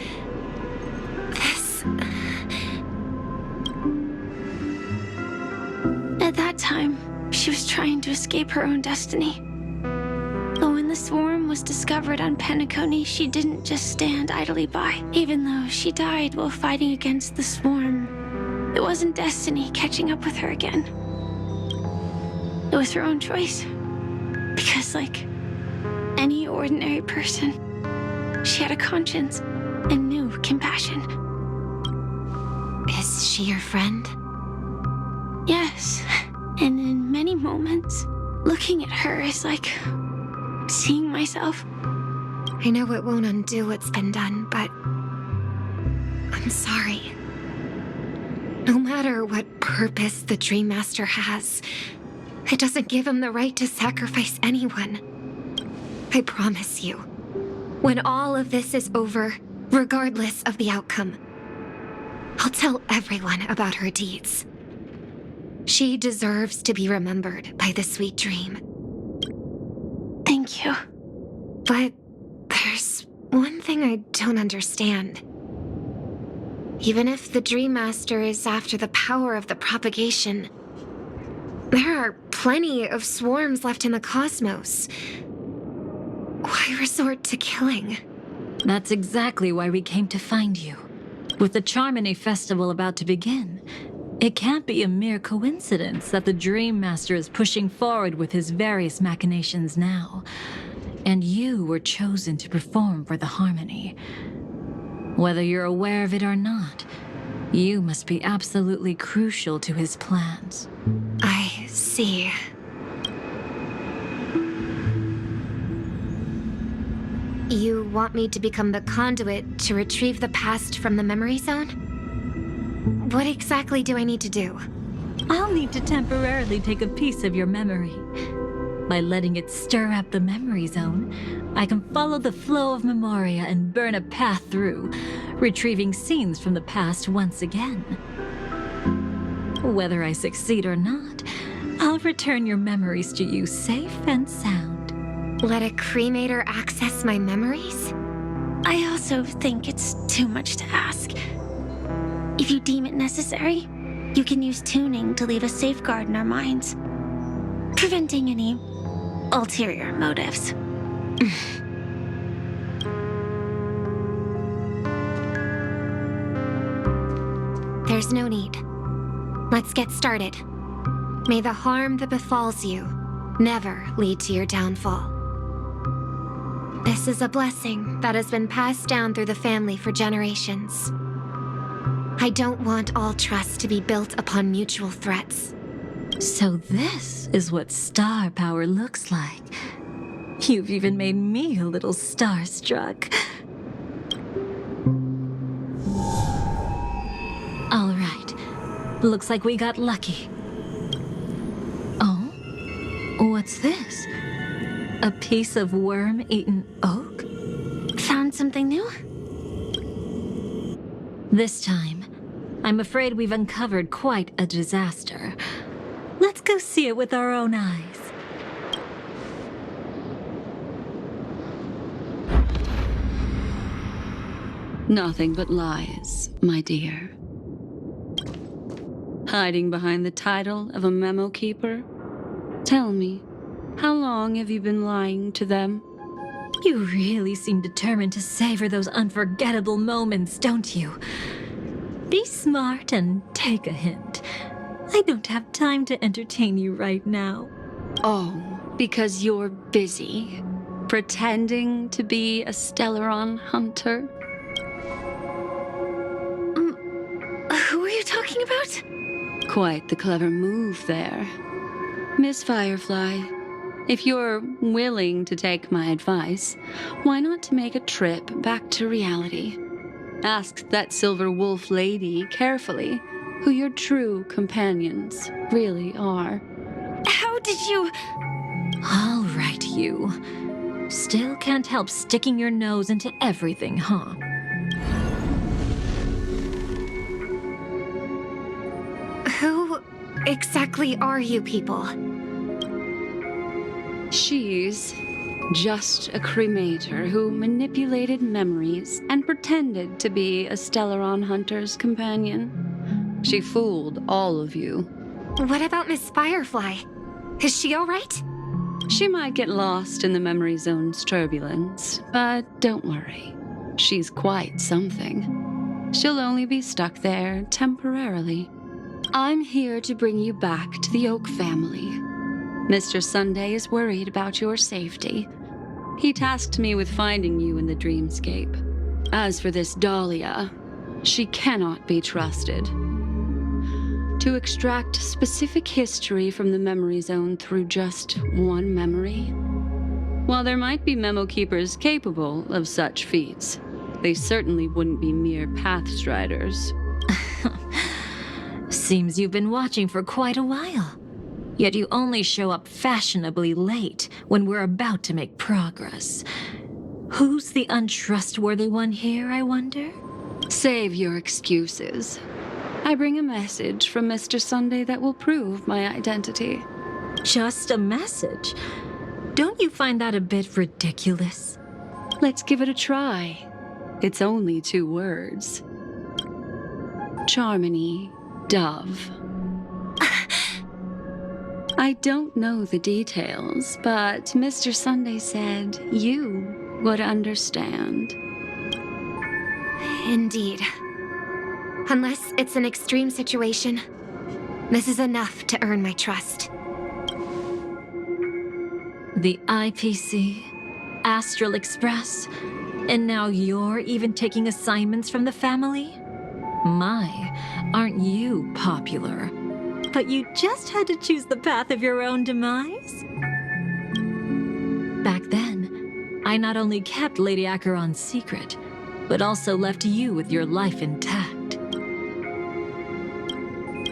At that time, she was trying to escape her own destiny. But when the swarm was discovered on Penacony, she didn't just stand idly by. Even though she died while fighting against the swarm, it wasn't destiny catching up with her again. It was her own choice. Because, like any ordinary person, she had a conscience and knew compassion. Is she your friend? Yes, and in many moments, looking at her is like seeing myself. I know it won't undo what's been done, but I'm sorry. No matter what purpose the Dream Master has, it doesn't give him the right to sacrifice anyone. I promise you, when all of this is over, regardless of the outcome, I'll tell everyone about her deeds. She deserves to be remembered by the sweet dream. Thank you. But there's one thing I don't understand. Even if the Dream Master is after the power of the propagation, there are plenty of swarms left in the cosmos. Why resort to killing? That's exactly why we came to find you. With the Charmony Festival about to begin, it can't be a mere coincidence that the Dream Master is pushing forward with his various machinations now. And you were chosen to perform for the Harmony. Whether you're aware of it or not, you must be absolutely crucial to his plans. I see. You want me to become the conduit to retrieve the past from the memory zone? What exactly do I need to do? I'll need to temporarily take a piece of your memory. By letting it stir up the memory zone, I can follow the flow of Memoria and burn a path through, retrieving scenes from the past once again. Whether I succeed or not, I'll return your memories to you safe and sound. Let a cremator access my memories? I also think it's too much to ask. If you deem it necessary, you can use tuning to leave a safeguard in our minds, preventing any ulterior motives. There's no need. Let's get started. May the harm that befalls you never lead to your downfall. This is a blessing that has been passed down through the family for generations. I don't want all trust to be built upon mutual threats. So this is what star power looks like. You've even made me a little starstruck. All right. Looks like we got lucky. Oh? What's this? A piece of worm-eaten oak? Found something new? This time, I'm afraid we've uncovered quite a disaster. Let's go see it with our own eyes. Nothing but lies, my dear. Hiding behind the title of a memo keeper? Tell me, how long have you been lying to them? You really seem determined to savor those unforgettable moments, don't you? Be smart and take a hint. I don't have time to entertain you right now. Oh, because you're busy, pretending to be a Stellaron hunter? Who are you talking about? Quite the clever move there. Miss Firefly, if you're willing to take my advice, why not to make a trip back to reality? Ask that Silver Wolf lady carefully who your true companions really are. How did you... All right, you. Still can't help sticking your nose into everything, huh? Who exactly are you people? She's just a cremator who manipulated memories and pretended to be a Stellaron hunter's companion. She fooled all of you. What about Miss Firefly? Is she all right? She might get lost in the memory zone's turbulence, but don't worry. She's quite something. She'll only be stuck there temporarily. I'm here to bring you back to the Oak family. Mr. Sunday is worried about your safety. He tasked me with finding you in the dreamscape. As for this Dahlia, she cannot be trusted. To extract specific history from the memory zone through just one memory? While there might be memo keepers capable of such feats, they certainly wouldn't be mere pathstriders. Seems you've been watching for quite a while. Yet you only show up fashionably late when we're about to make progress. Who's the untrustworthy one here, I wonder? Save your excuses. I bring a message from Mr. Sunday that will prove my identity. Just a message? Don't you find that a bit ridiculous? Let's give it a try. It's only 2 words. Charmony, Dove. I don't know the details, but Mr. Sunday said you would understand. Indeed. Unless it's an extreme situation, this is enough to earn my trust. The IPC, Astral Express, and now you're even taking assignments from the family? My, aren't you popular? But you just had to choose the path of your own demise? Back then, I not only kept Lady Acheron's secret, but also left you with your life intact.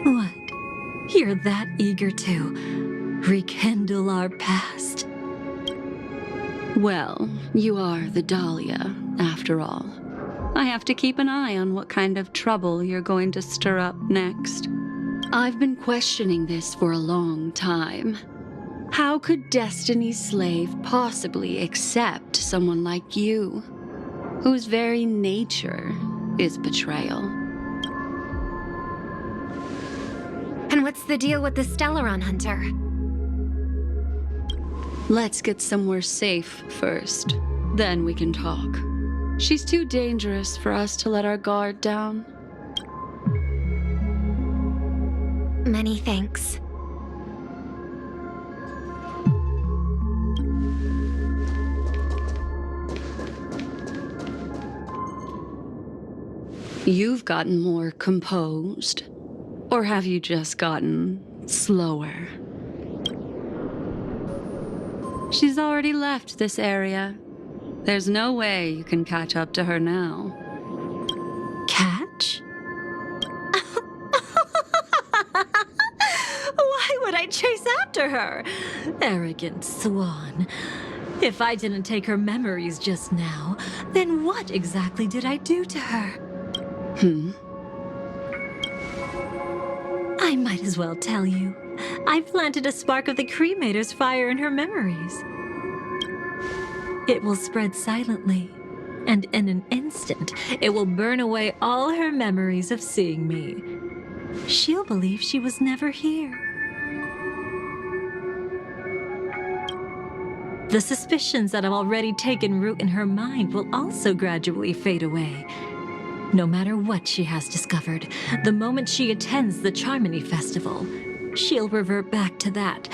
What? You're that eager to rekindle our past? Well, you are the Dahlia, after all. I have to keep an eye on what kind of trouble you're going to stir up next. I've been questioning this for a long time. How could Destiny's slave possibly accept someone like you, whose very nature is betrayal? And what's the deal with the Stellaron hunter? Let's get somewhere safe first, then we can talk. She's too dangerous for us to let our guard down. Many thanks. You've gotten more composed. Or have you just gotten slower? She's already left this area. There's no way you can catch up to her now. Catch? after her. Arrogant swan. If I didn't take her memories just now, then what exactly did I do to her? I might as well tell you. I planted a spark of the cremator's fire in her memories. It will spread silently, and in an instant, it will burn away all her memories of seeing me. She'll believe she was never here. The suspicions that have already taken root in her mind will also gradually fade away. No matter what she has discovered, the moment she attends the Charmony Festival, she'll revert back to that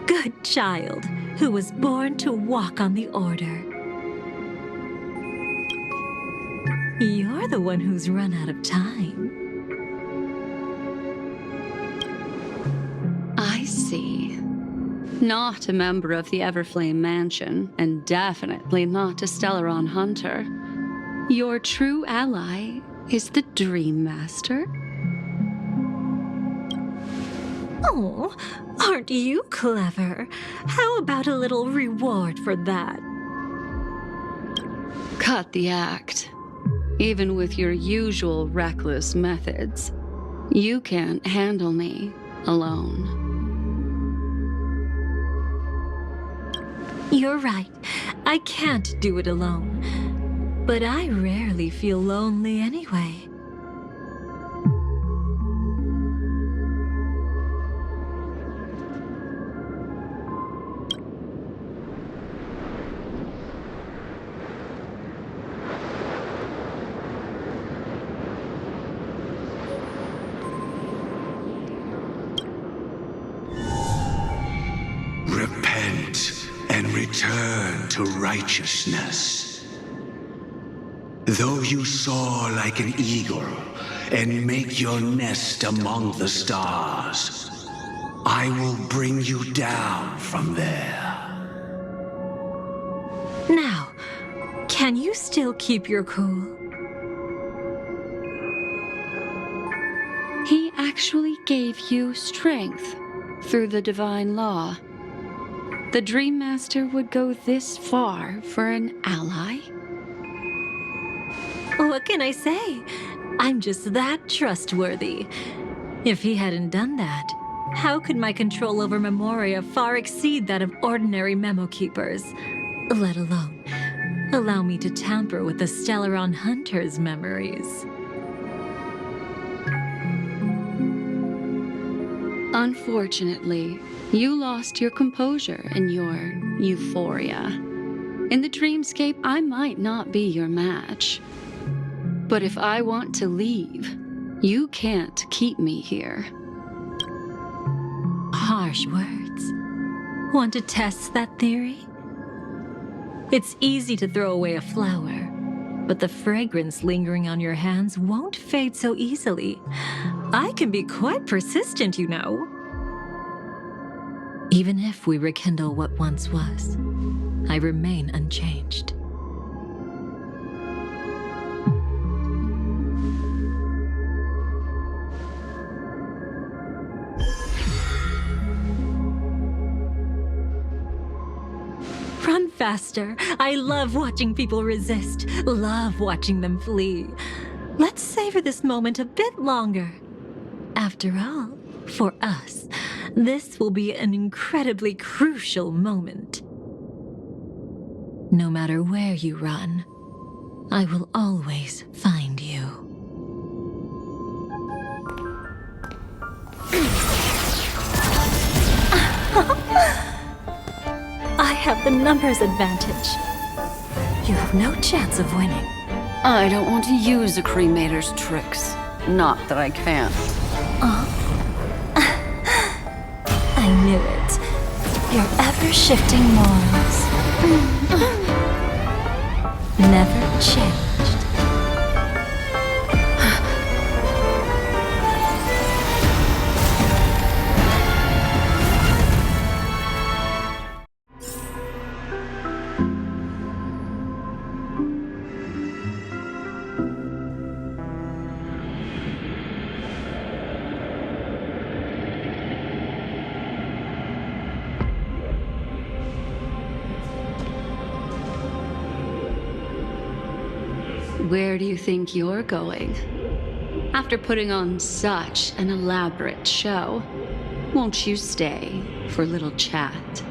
good child who was born to walk on the Order. You're the one who's run out of time. I see. Not a member of the Everflame Mansion, and definitely not a Stellaron hunter. Your true ally is the Dream Master? Oh, aren't you clever? How about a little reward for that? Cut the act. Even with your usual reckless methods, you can't handle me alone. You're right. I can't do it alone. But I rarely feel lonely anyway. Repent and return to righteousness. Though you soar like an eagle and make your nest among the stars, I will bring you down from there. Now, can you still keep your cool? He actually gave you strength through the divine law. The Dream Master would go this far for an ally? What can I say? I'm just that trustworthy. If he hadn't done that, how could my control over Memoria far exceed that of ordinary memo keepers? Let alone allow me to tamper with the Stellaron Hunter's memories. Unfortunately, you lost your composure in your euphoria. In the dreamscape, I might not be your match. But if I want to leave, you can't keep me here. Harsh words. Want to test that theory? It's easy to throw away a flower, but the fragrance lingering on your hands won't fade so easily. I can be quite persistent, you know. Even if we rekindle what once was, I remain unchanged. Run faster. I love watching people resist, love watching them flee. Let's savor this moment a bit longer. After all, for us, this will be an incredibly crucial moment. No matter where you run, I will always find you. I have the numbers advantage. You have no chance of winning. I don't want to use a cremator's tricks. Not that I can't. I knew it. Your ever-shifting morals. Never changed. Where do you think you're going? After putting on such an elaborate show, won't you stay for a little chat?